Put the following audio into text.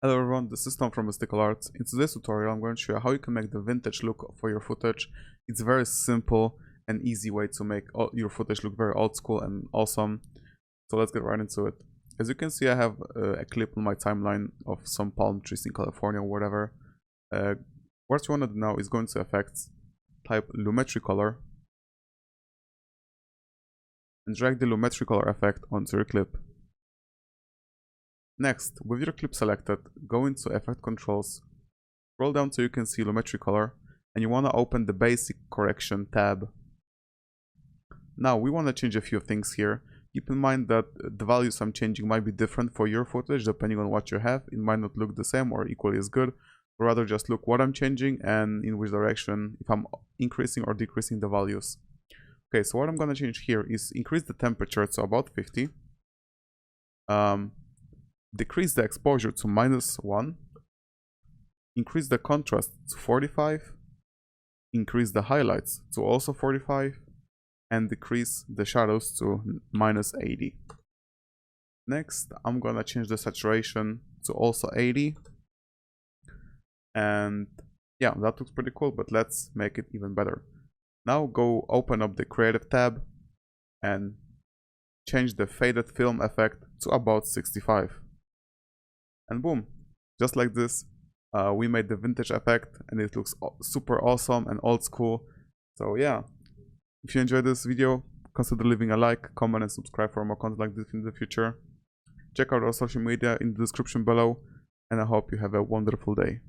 Hello everyone, this is Tom from Mystical Arts. In today's tutorial I'm going to show you how you can make the vintage look for your footage. It's a very simple and easy way to make your footage look very old school and awesome. So let's get right into it. As you can see, I have a clip on my timeline of some palm trees in California or whatever. What you want to do now is go into Effects, type Lumetri Color, and drag the Lumetri Color effect onto your clip. Next, with your clip selected, go into Effect Controls, scroll down till you can see Lumetri Color, and you want to open the Basic Correction tab. Now, we want to change a few things here. Keep in mind that the values I'm changing might be different for your footage depending on what you have. It might not look the same or equally as good. Rather, just look what I'm changing and in which direction, if I'm increasing or decreasing the values. Okay, so what I'm going to change here is increase the temperature to about 50. Decrease the exposure to -1, increase the contrast to 45, increase the highlights to also 45, and decrease the shadows to -80. Next, I'm gonna change the saturation to also 80. And yeah, that looks pretty cool, but let's make it even better. Now go open up the Creative tab and change the faded film effect to about 65. And boom, just like this, we made the vintage effect and it looks super awesome and old school. So yeah, if you enjoyed this video, consider leaving a like, comment and subscribe for more content like this in the future. Check out our social media in the description below, and I hope you have a wonderful day.